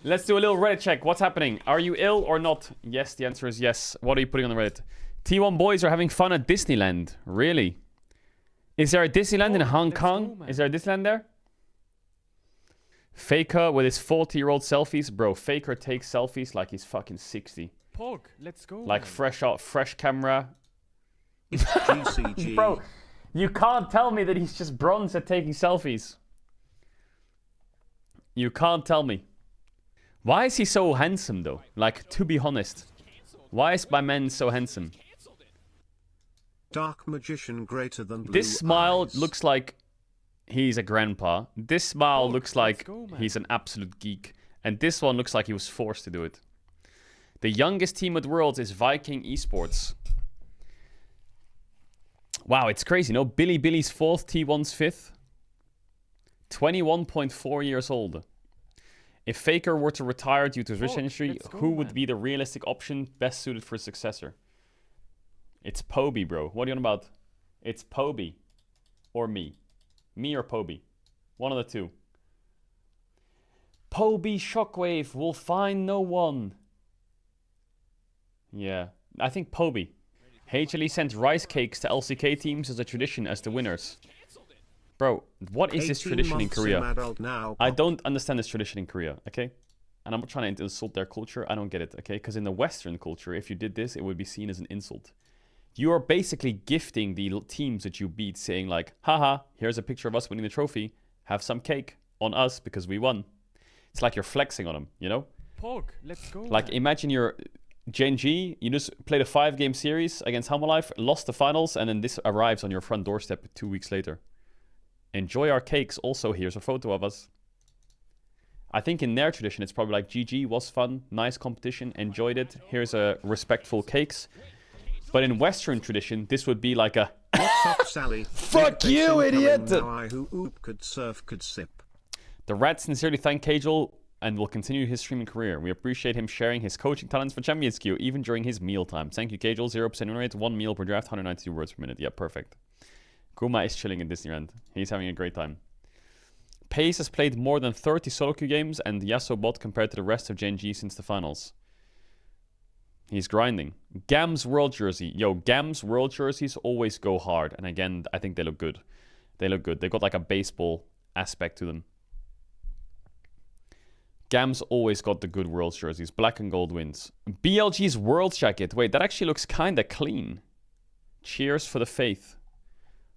Let's do a little Reddit check. What's happening? Are you ill or not? Yes, the answer is yes. What are you putting on the Reddit? T1 boys are having fun at Disneyland. Really? Is there a Disneyland in Hong Kong? Is there a Disneyland there? Faker with his 40-year-old selfies. Bro, Faker takes selfies like he's fucking 60. Pog, let's go. Like man. fresh camera. It's GCG. Bro, you can't tell me that he's just bronze at taking selfies. You can't tell me. Why is he so handsome though? Like, to be honest. Why is my man so handsome? Dark magician greater than blue This smile eyes. looks like he's a grandpa. This smile looks like he's an absolute geek. And this one looks like he was forced to do it. The youngest team at Worlds is Viking Esports. Wow, it's crazy, no? Billy's 4th, T1's 5th. 21.4 years old. If Faker were to retire due to his wrist injury, who would be the realistic option best suited for his successor? It's Poby, bro. What are you on about? It's Poby. Or me. Me or Poby. One of the two. Poby Shockwave will find no one. Yeah, I think Poby. HLE sent rice cakes to LCK teams as a tradition as the winners. Bro, what is this tradition in Korea? I don't understand this tradition in Korea, okay? And I'm not trying to insult their culture. I don't get it, okay? Because in the Western culture, if you did this, it would be seen as an insult. You are basically gifting the teams that you beat, saying like, haha, here's a picture of us winning the trophy. Have some cake on us because we won. It's like you're flexing on them, you know? Pog, let's go. Like, imagine you're Gen G, you just played a 5-game series against Hamalife, lost the finals, and then this arrives on your front doorstep 2 weeks later. Enjoy our cakes. Also, here's a photo of us. I think in their tradition, it's probably like, GG, was fun, nice competition, enjoyed it. Here's a respectful cakes. But in Western tradition, this would be like a What's up, Sally? fuck you, idiot! Now I who oop could surf could sip. The Rat sincerely thank Caedrel and will continue his streaming career. We appreciate him sharing his coaching talents for Champions Queue, even during his meal time. Thank you, Caedrel. 0% win rate, 1 meal per draft, 192 words per minute. Yeah, perfect. Guma is chilling in Disneyland. He's having a great time. Pace has played more than 30 solo queue games and Yasuo bot compared to the rest of Gen G since the finals. He's grinding. Gam's World Jersey. Yo, Gam's World Jerseys always go hard. And again, I think they look good. They look good. They got like a baseball aspect to them. Gam's always got the good World Jerseys. Black and gold wins. BLG's World Jacket. Wait, that actually looks kind of clean. Cheers for the faith.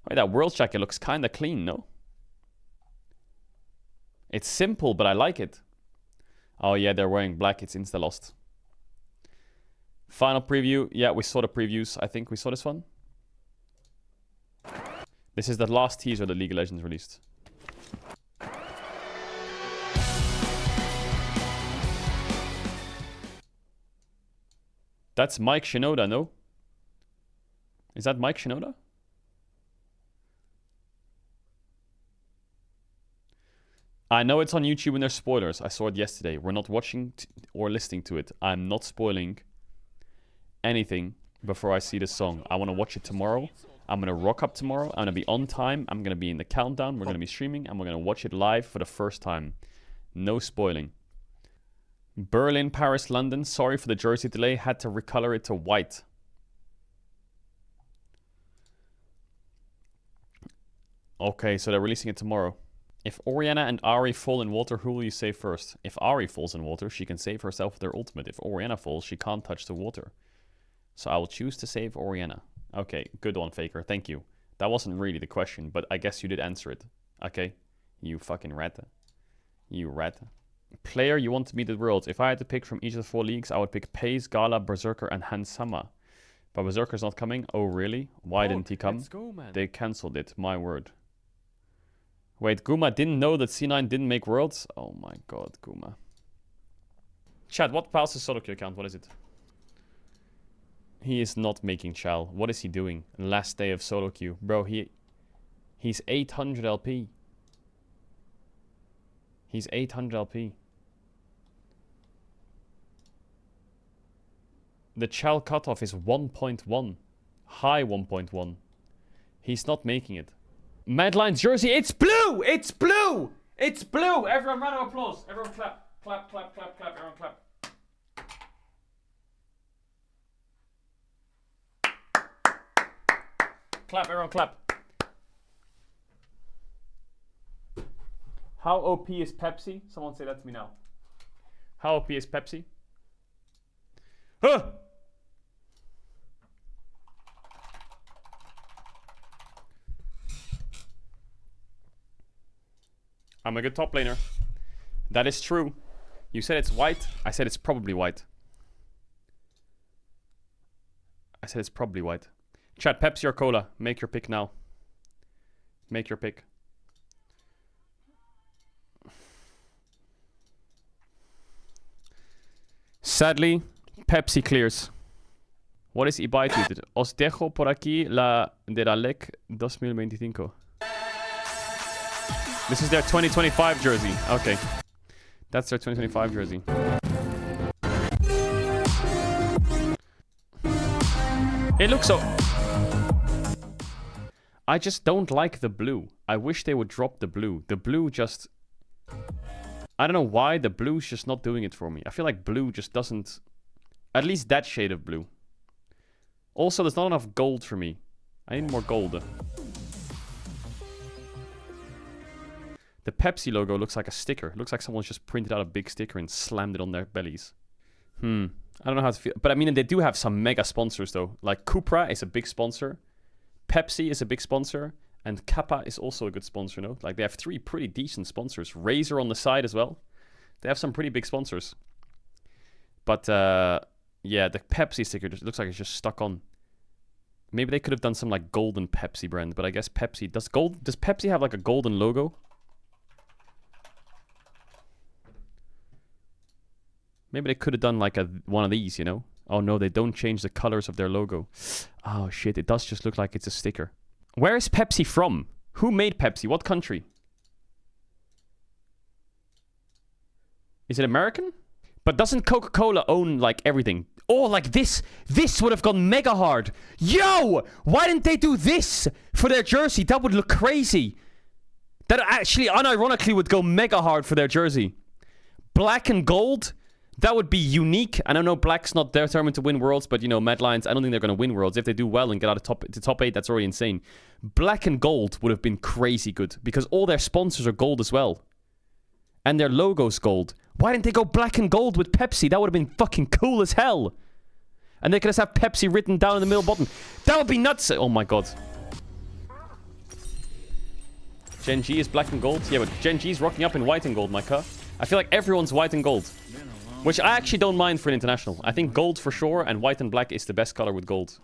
Wait, that World Jacket looks kind of clean, no? It's simple, but I like it. Oh yeah, they're wearing black. It's insta-lost. Final preview. Yeah, we saw the previews. I think we saw this one. This is the last teaser that League of Legends released. That's Mike Shinoda, no? Is that Mike Shinoda? I know it's on YouTube and there's spoilers. I saw it yesterday. We're not watching or listening to it. I'm not spoiling anything before I see the song. I want to watch it tomorrow. I'm going to rock up tomorrow. I'm going to be on time. I'm going to be in the countdown. We're going to be streaming and we're going to watch it live for the first time. No spoiling. Berlin, Paris, London. Sorry for the jersey delay. Had to recolor it to white. Okay, so they're releasing it tomorrow. If Orianna and Ahri fall in water, who will you save first? If Ahri falls in water, she can save herself with her ultimate. If Orianna falls, she can't touch the water. So I will choose to save Orianna. Okay, good one, Faker. Thank you. That wasn't really the question, but I guess you did answer it. Okay, you fucking rat. You rat. Player you want to meet the world. If I had to pick from each of the 4 leagues, I would pick Pace, Gala, Berserker, and Hansama. But Berserker's not coming. Oh, really? Why didn't he come? Let's go, man. They cancelled it. My word. Wait, Guma didn't know that C9 didn't make worlds? Oh my god, Guma. Chat, what pals his solo queue account? What is it? He is not making Chal. What is he doing? Last day of solo queue. Bro, he's 800 LP. He's 800 LP. The Chal cutoff is 1.1. High 1.1. He's not making it. Madline's jersey, it's blue! It's blue! It's blue! Everyone round of applause. Everyone clap. Clap, clap, clap, clap, everyone clap. Clap, everyone clap. How OP is Pepsi? Someone say that to me now. How OP is Pepsi? Huh! I'm a good top laner. That is true. You said it's white. I said it's probably white. I said it's probably white. Chat, Pepsi or Cola? Make your pick now. Make your pick. Sadly, Pepsi clears. What is Ibai tweeted? Os dejo por aquí la de la LEC 2025. This is their 2025 jersey. Okay. That's their 2025 jersey. It looks so... I just don't like the blue. I wish they would drop the blue. The blue just... I don't know why. The blue's just not doing it for me. I feel like blue just doesn't... At least that shade of blue. Also, there's not enough gold for me. I need more gold. The Pepsi logo looks like a sticker. It looks like someone's just printed out a big sticker and slammed it on their bellies. I don't know how to feel. But I mean, they do have some mega sponsors though. Like Cupra is a big sponsor. Pepsi is a big sponsor. And Kappa is also a good sponsor, no? Like they have 3 pretty decent sponsors. Razer on the side as well. They have some pretty big sponsors. But yeah, the Pepsi sticker just looks like it's just stuck on. Maybe they could have done some like golden Pepsi brand. But I guess Pepsi... Does Pepsi have like a golden logo? Maybe they could have done like one of these, you know? Oh no, they don't change the colors of their logo. Oh shit, it does just look like it's a sticker. Where is Pepsi from? Who made Pepsi? What country? Is it American? But doesn't Coca-Cola own like everything? Oh, like this. This would have gone mega hard. Yo! Why didn't they do this for their jersey? That would look crazy. That actually unironically would go mega hard for their jersey. Black and gold? That would be unique. And I know Black's not determined to win Worlds, but, you know, Mad Lions, I don't think they're going to win Worlds. If they do well and get out of top 8, that's already insane. Black and gold would have been crazy good because all their sponsors are gold as well. And their logo's gold. Why didn't they go black and gold with Pepsi? That would have been fucking cool as hell. And they could just have Pepsi written down in the middle button. That would be nuts. Oh my god. Gen G is black and gold? Yeah, but Gen G is rocking up in white and gold, my car. I feel like everyone's white and gold. Which I actually don't mind for an international. I think gold for sure, and white and black is the best color with gold.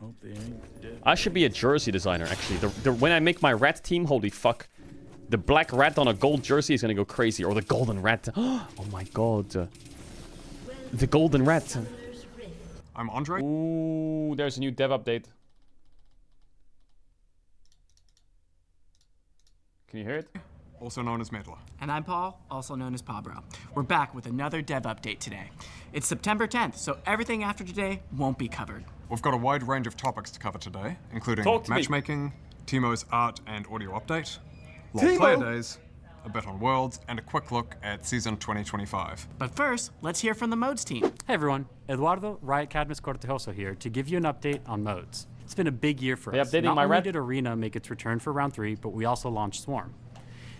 I should be a jersey designer, actually. When I make my rat team, holy fuck. The black rat on a gold jersey is gonna go crazy. Or the golden rat. Oh my god. The golden rat. I'm Andre. Ooh, there's a new dev update. Can you hear it? Also known as Medler. And I'm Paul, also known as Pabro. We're back with another dev update today. It's September 10th, so everything after today won't be covered. We've got a wide range of topics to cover today, including matchmaking, Teemo's art and audio update, LoL player days, a bit on Worlds, and a quick look at Season 2025. But first, let's hear from the modes team. Hey everyone, Eduardo Riot Cadmus Cortejoso here to give you an update on modes. It's been a big year for us. Not only did Arena make its return for round 3, but we also launched Swarm.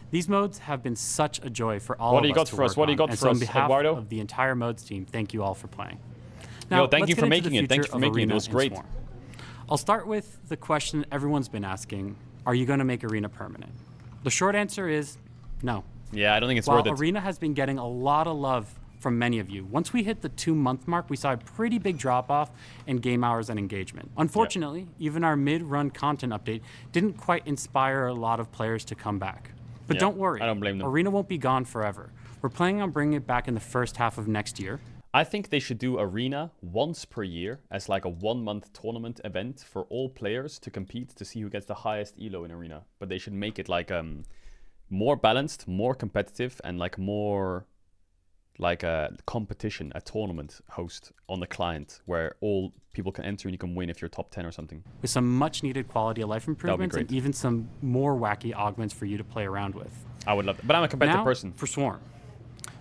These modes have been such a joy for all of us to work on. What do you got for us? What do you got for us, Eduardo? On behalf of the entire modes team, thank you all for playing. Now, yo, thank you for making it. Thank you for making it. It was great. I'll start with the question everyone's been asking. Are you going to make Arena permanent? The short answer is no. Yeah, I don't think it's worth it. While Arena has been getting a lot of love from many of you, once we hit the 2-month mark, we saw a pretty big drop-off in game hours and engagement. Unfortunately, even our mid-run content update didn't quite inspire a lot of players to come back. But don't worry, I don't blame them. Arena won't be gone forever. We're planning on bringing it back in the first half of next year. I think they should do Arena once per year as like a 1-month tournament event for all players to compete to see who gets the highest elo in Arena. But they should make it like more balanced, more competitive, and like more like a competition, a tournament host on the client where all people can enter and you can win if you're top 10 or something. With some much needed quality of life improvements and even some more wacky augments for you to play around with. I would love that. But I'm a competitive person. For Swarm.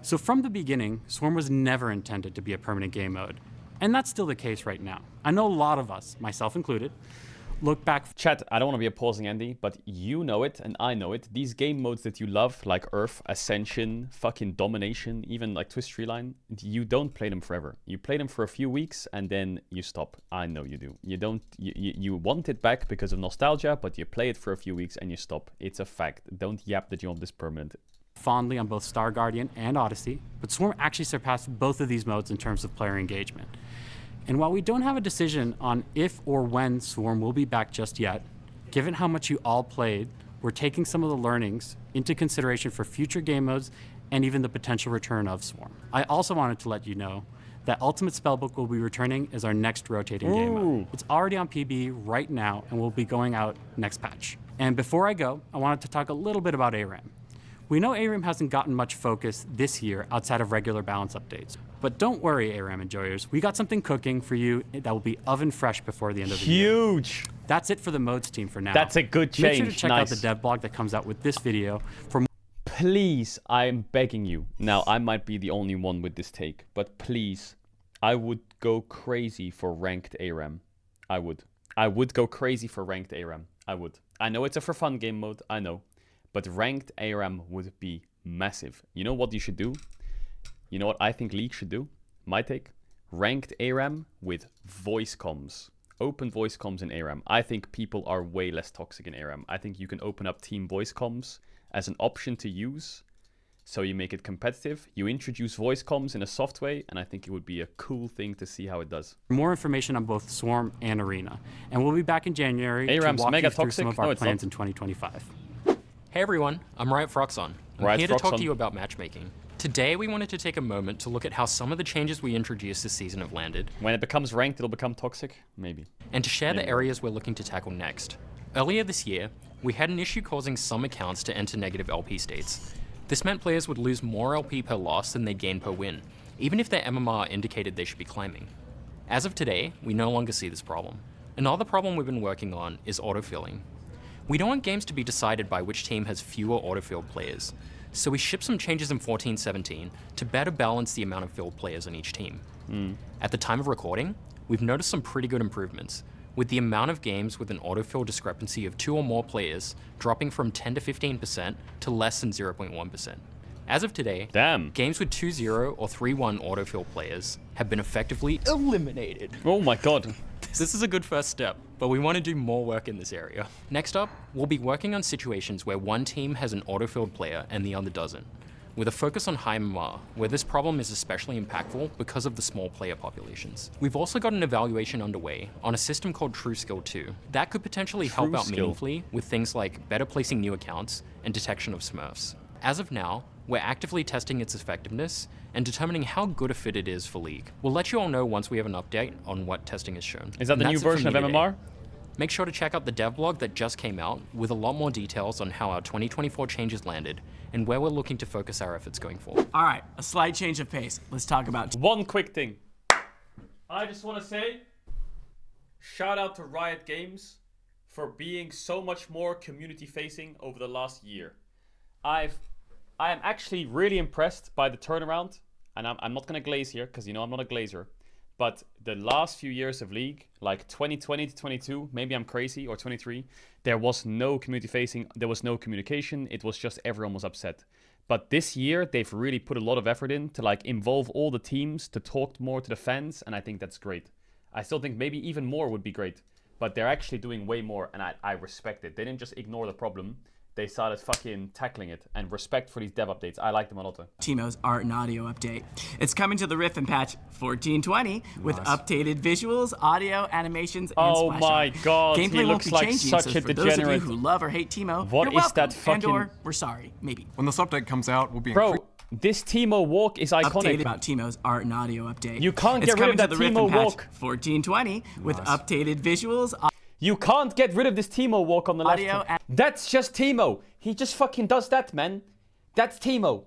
So from the beginning, Swarm was never intended to be a permanent game mode. And that's still the case right now. I know a lot of us, myself included, look back. Chat, I don't want to be opposing Andy, but you know it and I know it. These game modes that you love, like Earth, Ascension, fucking Domination, even like Twist Tree Line, you don't play them forever. You play them for a few weeks and then you stop. I know you do. You don't. You want it back because of nostalgia, but you play it for a few weeks and you stop. It's a fact. Don't yap that you want this permanent. Fondly on both Star Guardian and Odyssey, but Swarm actually surpassed both of these modes in terms of player engagement. And while we don't have a decision on if or when Swarm will be back just yet, given how much you all played, we're taking some of the learnings into consideration for future game modes and even the potential return of Swarm. I also wanted to let you know that Ultimate Spellbook will be returning as our next rotating game mode. It's already on PB right now and will be going out next patch. And before I go, I wanted to talk a little bit about ARAM. We know ARAM hasn't gotten much focus this year outside of regular balance updates. But don't worry, ARAM enjoyers. We got something cooking for you that will be oven fresh before the end of the year. Huge! That's it for the modes team for now. That's a good change. Make sure to check out the dev blog that comes out with this video for more. Please, I'm begging you. Now, I might be the only one with this take, but please, I would go crazy for ranked ARAM. I would. I would go crazy for ranked ARAM. I would. I know it's a for fun game mode, I know. But ranked ARAM would be massive. You know what you should do? You know what I think League should do? My take? Ranked ARAM with voice comms. Open voice comms in ARAM. I think people are way less toxic in ARAM. I think you can open up team voice comms as an option to use. So you make it competitive. You introduce voice comms in a soft way. And I think it would be a cool thing to see how it does. More information on both Swarm and Arena. And we'll be back in January ARAM's to walk mega you through toxic. some of our plans in 2025. Hey everyone, I'm Riot Froxon. I'm here to talk to you about matchmaking. Today we wanted to take a moment to look at how some of the changes we introduced this season have landed. When it becomes ranked, it'll become toxic? Maybe. And to share the areas we're looking to tackle next. Earlier this year, we had an issue causing some accounts to enter negative LP states. This meant players would lose more LP per loss than they'd gain per win, even if their MMR indicated they should be climbing. As of today, we no longer see this problem. Another problem we've been working on is autofilling. We don't want games to be decided by which team has fewer autofilled players, so we shipped some changes in 14-17 to better balance the amount of filled players on each team. At the time of recording, we've noticed some pretty good improvements, with the amount of games with an autofill discrepancy of 2 or more players dropping from 10 to 15% to less than 0.1%. As of today, games with 2-0 or 3-1 autofill players have been effectively eliminated. Oh my god. This is a good first step, but we want to do more work in this area. Next up, we'll be working on situations where one team has an autofilled player and the other doesn't, with a focus on high MMR, where this problem is especially impactful because of the small player populations. We've also got an evaluation underway on a system called True Skill 2 that could potentially help out meaningfully with things like better placing new accounts and detection of smurfs. As of now, we're actively testing its effectiveness and determining how good a fit it is for League. We'll let you all know once we have an update on what testing has shown. Is that the new version of MMR? Make sure to check out the dev blog that just came out with a lot more details on how our 2024 changes landed and where we're looking to focus our efforts going forward. All right, a slight change of pace. Let's talk about one quick thing. I just want to say, shout out to Riot Games for being so much more community facing over the last year. I am actually really impressed by the turnaround, and I'm not going to glaze here because, you know, I'm not a glazer, but the last few years of League, like 2020 to 22, maybe I'm crazy, or 23, there was no community facing, there was no communication, it was just everyone was upset. But this year, they've really put a lot of effort in to like involve all the teams, to talk more to the fans, and I think that's great. I still think maybe even more would be great, but they're actually doing way more, and I respect it. They didn't just ignore the problem. They started fucking tackling it, and respect for these dev updates. I like them a lot. Teemo's art and audio update. It's coming to the Rift in patch 1420 with updated visuals, audio, animations, and splash my god, Gameplay he looks like changing, such so a for degenerate. those of you who love or hate Teemo, What you're is that welcome, fucking... and/or we're sorry, maybe. When this update comes out, we'll be Bro, this Teemo walk is iconic. Updated about Teemo's art and audio update. You can't it's get rid of that to the Rift in Teemo patch walk. 1420 with updated visuals. You can't get rid of this Teemo walk on the Audio left. That's just Teemo. He just fucking does that, man. That's Teemo.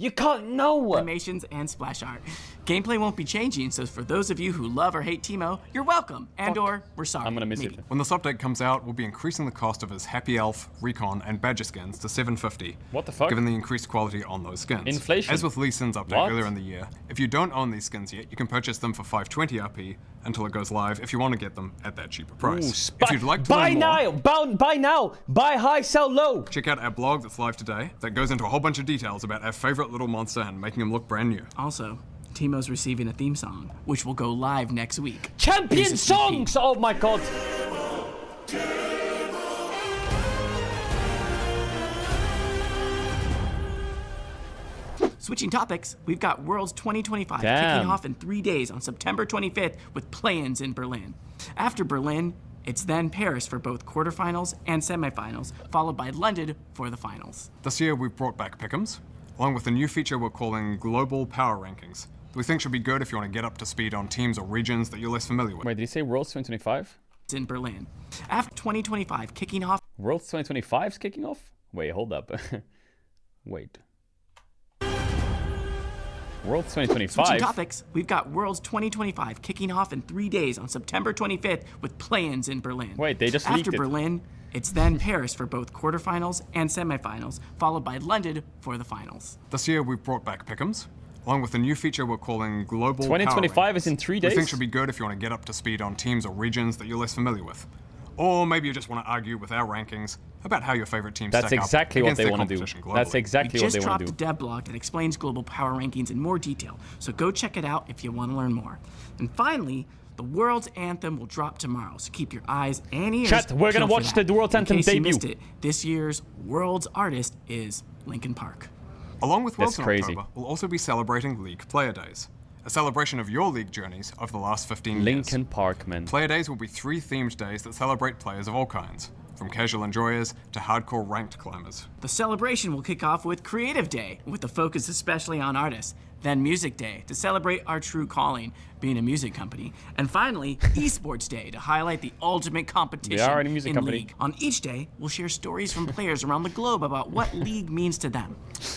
You can't know. Animations and splash art. Gameplay won't be changing, so for those of you who love or hate Teemo, you're welcome, and/or we're sorry. I'm gonna miss maybe. it. When this update comes out, we'll be increasing the cost of his Happy Elf, Recon, and Badger skins to $750. What the fuck? Given the increased quality on those skins. Inflation. As with Lee Sin's update What? earlier in the year, if you don't own these skins yet, you can purchase them for 520 RP until it goes live if you want to get them at that cheaper price. If you'd like to buy learn more, now! Buy now! Buy high, sell low! check out our blog that's live today that goes into a whole bunch of details about our favorite little monster and making him look brand new. Also, Teemo's receiving a theme song, which will go live next week. Champion Here's a sneak songs! peek. Oh my god! Switching topics, we've got Worlds 2025 Damn. kicking off in 3 days on September 25th with play-ins in Berlin. After Berlin, it's then Paris for both quarterfinals and semifinals, followed by London for the finals. This year we've brought back Pick'ems, along with a new feature we're calling Global Power Rankings, that we think should be good if you want to get up to speed on teams or regions that you're less familiar with. Wait, did he say Worlds 2025? It's in Berlin. After 2025 kicking off, Worlds 2025 is kicking off? Wait, hold up. Wait. Worlds 2025? switching topics, we've got Worlds 2025 kicking off in 3 days on September 25th with play-ins in Berlin. Wait, they just leaked After it. Berlin, it's then Paris for both quarterfinals and semifinals, followed by London for the finals. This year we've brought back Pick'ems, along with a new feature we're calling Global 2025 Power Rankings, is in 3 We days? think should be good if you want to get up to speed on teams or regions that you're less familiar with. Or maybe you just want to argue with our rankings about how your favorite teams That's stack exactly up what against they their want to do. competition globally. That's exactly We what just they want dropped to a do. dev blog that explains global power rankings in more detail, so go check it out if you want to learn more. And finally, the World's Anthem will drop tomorrow, so keep your eyes and ears Chat, we're gonna peeled for watch that. the World's Anthem In case you debut. missed it, this year's World's artist is Linkin Park. Along with Worlds That's in crazy. October, we'll also be celebrating League Player Days, a celebration of your League journeys over the last 15 years. Linkin Park, man. Player Days will be 3 themed days that celebrate players of all kinds, from casual enjoyers to hardcore ranked climbers. The celebration will kick off with Creative Day, with the focus especially on artists. Then Music Day, to celebrate our true calling, being a music company. And finally, Esports Day, to highlight the ultimate competition We are a music in company. League. On each day, we'll share stories from players around the globe about what League means to them.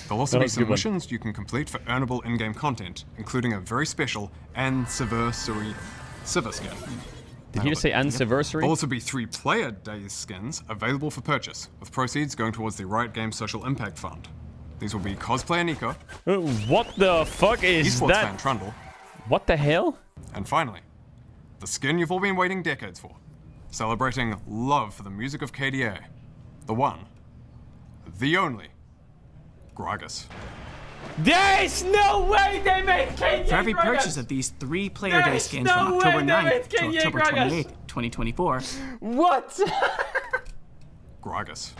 There'll also That be was a some good one. missions you can complete for earnable in-game content, including a very special anniversary Civer skin. Did you just say anniversary? There'll also be 3 Player Days skins available for purchase, with proceeds going towards the Riot Games Social Impact Fund. These will be Cosplayer Nico, What the fuck is Esports that? Fan Trundle, What the hell? and finally, the skin you've all been waiting decades for, celebrating love for the music of KDA. The one, the only, Gragas. There's no way they made KDA For every Gragas! purchase of these 3 Player Day There's skins no from way October they 9th made to KDA October Gragas. 28th, 2024, What? Gragas.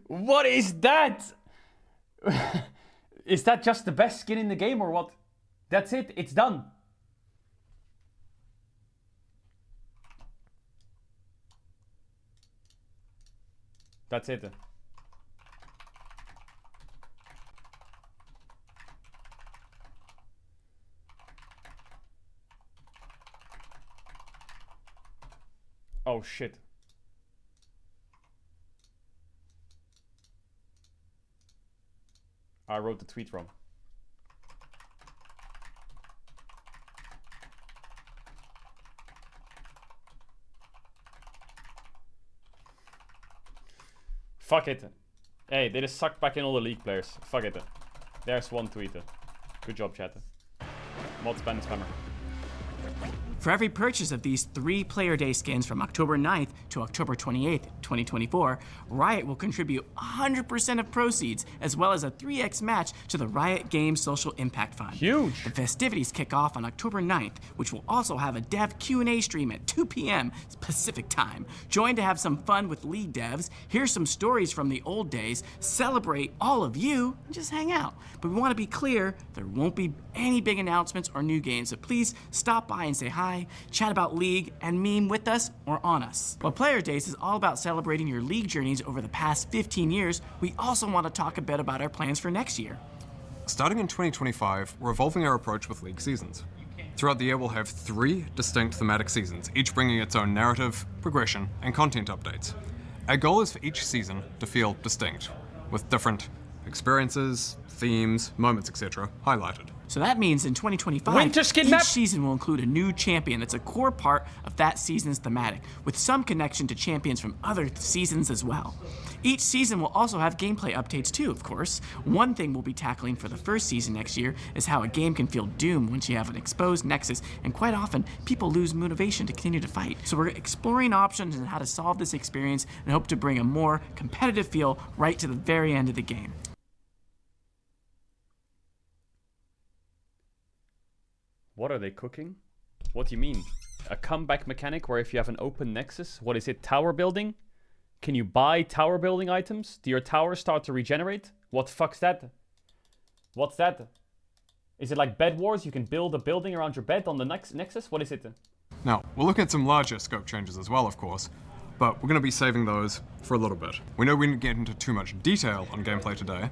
What is that? Is that just the best skin in the game or what? That's it, it's done. That's it. Oh shit. I wrote the tweet wrong. Fuck it. Hey, they just sucked back in all the league players. Fuck it. There's one tweet. Good job, chat. Mod spam and spammer. For every purchase of these 3 Player Day skins from October 9th to October 28th, 2024, Riot will contribute 100% of proceeds, as well as a 3x match to the Riot Games Social Impact Fund. Huge. The festivities kick off on October 9th, which will also have a dev Q&A stream at 2 p.m. Pacific time. Join to have some fun with League devs, hear some stories from the old days, celebrate all of you, and just hang out. But we want to be clear, there won't be any big announcements or new games, so please stop by and say hi, chat about League, and meme with us or on us. While Player Days is all about celebrating your League journeys over the past 15 years, we also want to talk a bit about our plans for next year. Starting in 2025, we're evolving our approach with League seasons. Throughout the year, we'll have 3 distinct thematic seasons, each bringing its own narrative, progression, and content updates. Our goal is for each season to feel distinct, with different experiences, themes, moments, etc. highlighted. So that means in 2025, Winter skin each map? season will include a new champion that's a core part of that season's thematic, with some connection to champions from other seasons as well. Each season will also have gameplay updates too, of course. One thing we'll be tackling for the first season next year is how a game can feel doomed once you have an exposed nexus, and quite often, people lose motivation to continue to fight. So we're exploring options and how to solve this experience and hope to bring a more competitive feel right to the very end of the game. What are they cooking? What do you mean? A comeback mechanic where if you have an open nexus, what is it, tower building? Can you buy tower building items? Do your towers start to regenerate? What the fuck's that? What's that? Is it like Bed Wars? You can build a building around your bed on the nexus? What is it? Now, we'll look at some larger scope changes as well, of course, but we're going to be saving those for a little bit. We know we didn't get into too much detail on gameplay today.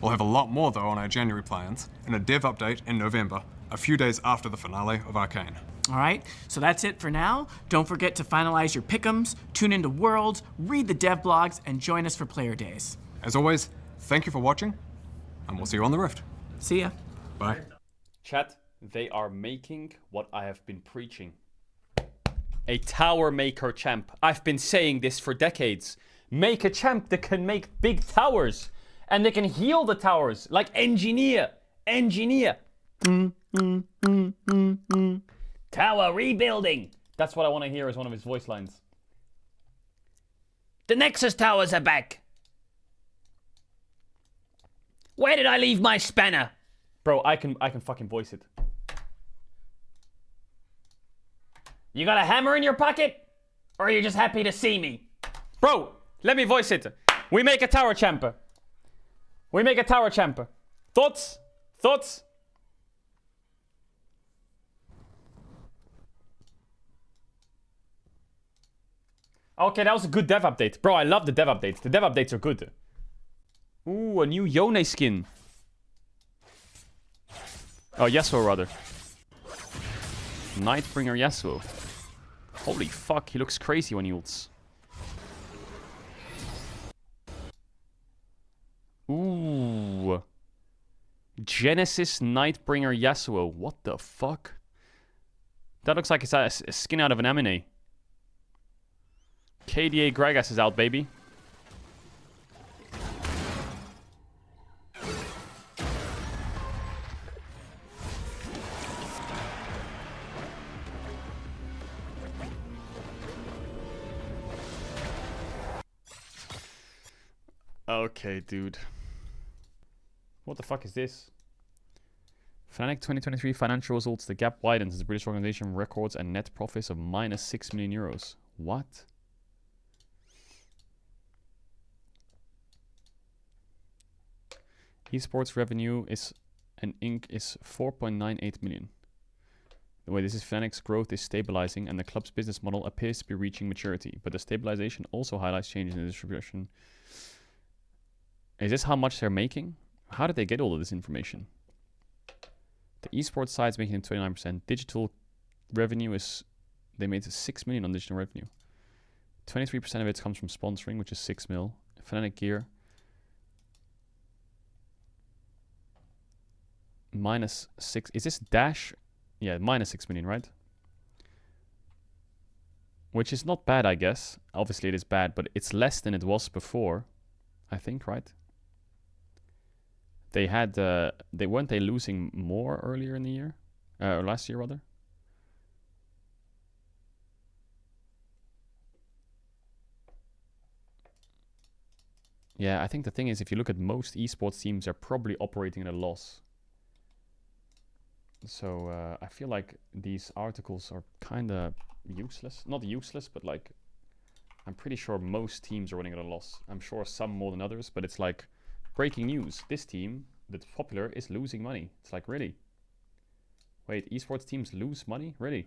We'll have a lot more, though, on our January plans, and a dev update in November, a few days after the finale of Arcane. All right, so that's it for now. Don't forget to finalize your pick'ems, tune into Worlds, read the dev blogs, and join us for player days. As always, thank you for watching, and we'll see you on the Rift. See ya. Bye. Chat, they are making what I have been preaching. A tower maker champ. I've been saying this for decades. Make a champ that can make big towers. And they can heal the towers. Like engineer. Tower rebuilding. That's what I want to hear as one of his voice lines. The Nexus towers are back. Where did I leave my spanner? Bro, I can fucking voice it. You got a hammer in your pocket? Or are you just happy to see me? Bro, let me voice it. We make a tower champer. We make a tower champer. Thoughts? Thoughts? Okay, that was a good dev update. Bro, I love the dev updates. The dev updates are good. Ooh, a new Yone skin. Oh, Yasuo, rather. Nightbringer Yasuo. Holy fuck, he looks crazy when he ults. Ooh. Genesis Nightbringer Yasuo. What the fuck? That looks like it's a skin out of an anime. KDA Gragas is out, baby. Okay, dude. What the fuck is this? Fnatic 2023 financial results. The gap widens as the British organization records a net profit of minus 6 million euros. What? Esports revenue is 4.98 million. The way this is, Fnatic's growth is stabilizing and the club's business model appears to be reaching maturity, but the stabilization also highlights changes in the distribution. Is this how much they're making? How did they get all of this information? The esports side is making 29%. Digital revenue is, they made 6 million on digital revenue. 23% of it comes from sponsoring, which is 6 mil. Fnatic gear. Minus 6. Is this dash? Yeah, minus 6 million, right? Which is not bad, I guess. Obviously it is bad, but it's less than it was before. I think, right? They had, weren't they losing more earlier in the year? Or last year, rather? Yeah, I think the thing is, if you look at most esports teams, they're probably operating at a loss. So I feel like these articles are kind of useless. Not useless, but like, I'm pretty sure most teams are running at a loss. I'm sure some more than others, but it's like, breaking news. This team that's popular is losing money. It's like, really? Wait, esports teams lose money? Really?